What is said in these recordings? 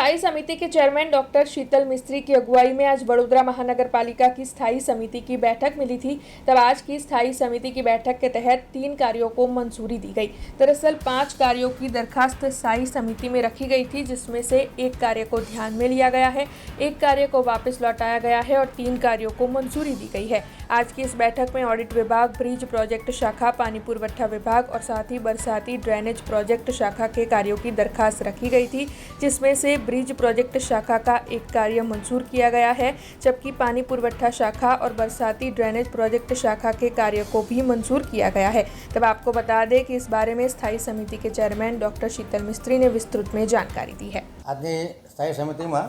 स्थायी समिति के चेयरमैन डॉक्टर शीतल मिस्त्री की अगुवाई में आज वडोदरा महानगर पालिका की स्थायी समिति की बैठक मिली थी। तब आज की स्थायी समिति की बैठक के तहत 3 कार्यों को मंजूरी दी गई। दरअसल 5 कार्यों की दरखास्त स्थायी समिति में रखी गई थी, जिसमें से 1 कार्य को ध्यान में लिया गया है, 1 कार्य को वापस लौटाया गया है और 3 कार्यों को मंजूरी दी गई है। आज की इस बैठक में ऑडिट विभाग, ब्रिज प्रोजेक्ट शाखा, पानी पुरवठा विभाग और साथ ही बरसाती ड्रेनेज प्रोजेक्ट शाखा के कार्यों की दरखास्त रखी गई थी, जिसमें से ब्रिज प्रोजेक्ट शाखा का 1 कार्य मंजूर किया गया है, जबकि पानी पुरवठा शाखा और बरसाती ड्रेनेज प्रोजेक्ट शाखा के कार्य को भी मंजूर किया गया है। तब आपको बता दें कि इस बारे में स्थायी समिति के चेयरमैन डॉक्टर शीतल मिस्त्री ने विस्तृत में जानकारी दी है। आज स्थायी समिति में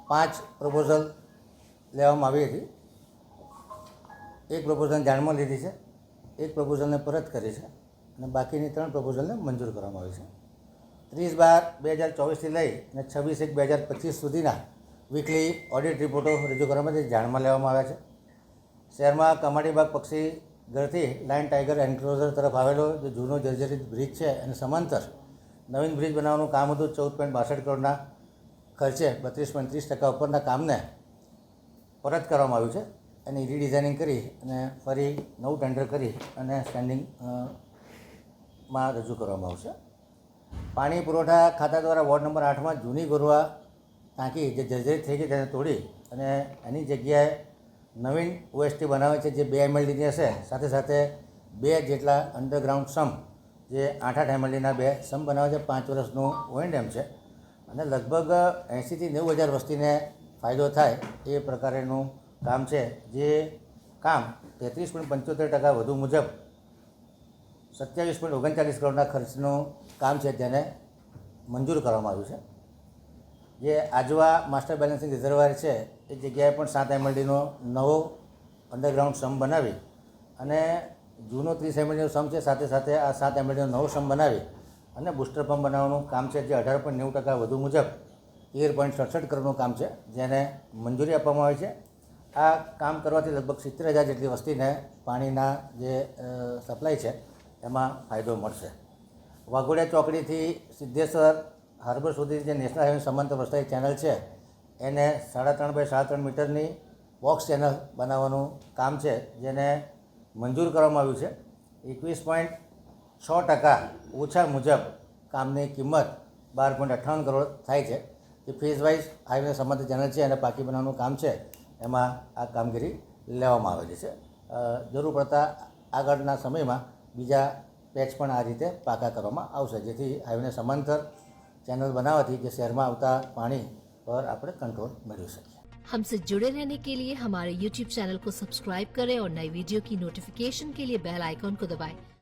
5 प्रपोजल लेवामां आवी हती। 1 प्रपोजल ध्यान में लीधी है, 1 प्रपोजल ने परत करी है और बाकी 3 प्रपोजल ने मंजूर करवामां आवी है। 30/12/2024 थी लई 26/1/2025 सुधीना वीकली ऑडिट रिपोर्टो रजू करवामां ध्यान में लेवामां आव्या छे। शहर में कमाटीबाग पक्षी घरथी लाइन टाइगर एनक्लोजर तरफ आवेलो जो जूनो जर्जरित ब्रिज है एने समांतर नवीन ब्रिज बनावવાનું काम હતું। 14.62 કરોડના ખર્ચે 32.30% ઉપરના કામને પરત કરવામાં આવ્યું છે। એની રીડિઝાઇનિંગ કરી અને ફરી નવું ટેન્ડર કરી અને સ્ટેન્ડિંગમાં રજૂ કરવામાં આવશે। પાણી પુરવઠા ખાતા દ્વારા વોર્ડ નંબર 8માં જૂની ગોરવા ટાંકી જે જર્જરિત થઈ ગઈ તેને તોડી અને એની જગ્યાએ નવીન ઓએસટી બનાવે છે જે 2 MLDની હશે। સાથે સાથે 2 જેટલા અંડરગ્રાઉન્ડ સમ જે 8-8 MLDના 2 સમ બનાવે છે। 5 વર્ષનું O&M છે અને લગભગ 80 થી 90 હજાર વસ્તીને ફાયદો થાય એ પ્રકારનું કામ છે। જે કામ 33.75% વધુ મુજબ 27.39 કરોડના ખર્ચનું કામ છે જેને મંજૂર કરવામાં આવ્યું છે। જે આજવા માસ્ટર બેલેન્સિંગ રિઝર્વર છે એ જગ્યાએ પણ 7 MLDનો નવો અંડરગ્રાઉન્ડ સમ બનાવી અને જૂનો 30 MLDનો સમ છે સાથે સાથે આ 7 MLDનો નવો સમ બનાવી અને બુસ્ટર પંપ બનાવવાનું કામ છે જે 18.90% વધુ મુજબ 13.67 કરોડનું કામ છે જેને મંજૂરી આપવામાં આવી છે। આ કામ કરવાથી લગભગ 70,000 જેટલી વસ્તીને પાણીના જે સપ્લાય છે એમાં ફાયદો મળશે। વાઘોડિયા ચોકડીથી સિદ્ધેશ્વર હાર્બર સુધી જે નેશનલ હાઈવે સમાંતર વરસાદી ચેનલ છે એને 3.5 by 3.5 મીટરની બોક્સ ચેનલ બનાવવાનું કામ છે જેને મંજૂર કરવામાં આવ્યું છે। 21.6% ઓછા મુજબ કામની કિંમત 12.58 કરોડ થાય છે। જે ફેઝ વાઇઝ હાઈવે સમાંતર ચેનલ છે અને પાકી બનાવવાનું કામ છે એમાં આ કામગીરી લેવામાં આવેલી છે। જરૂર પડતા આગળના સમયમાં બીજા પેચ પણ આ રીતે પાકા કરવામાં આવશે જેથી હાઈવે સમાંતર चैनल बनावाथी जे शहर में आवता पानी पर आपणे कंट्रोल मेळवी सकीए। हमसे जुड़े रहने के लिए हमारे YouTube चैनल को सब्सक्राइब करें और नई वीडियो की नोटिफिकेशन के लिए बेल आइकॉन को दबाएं।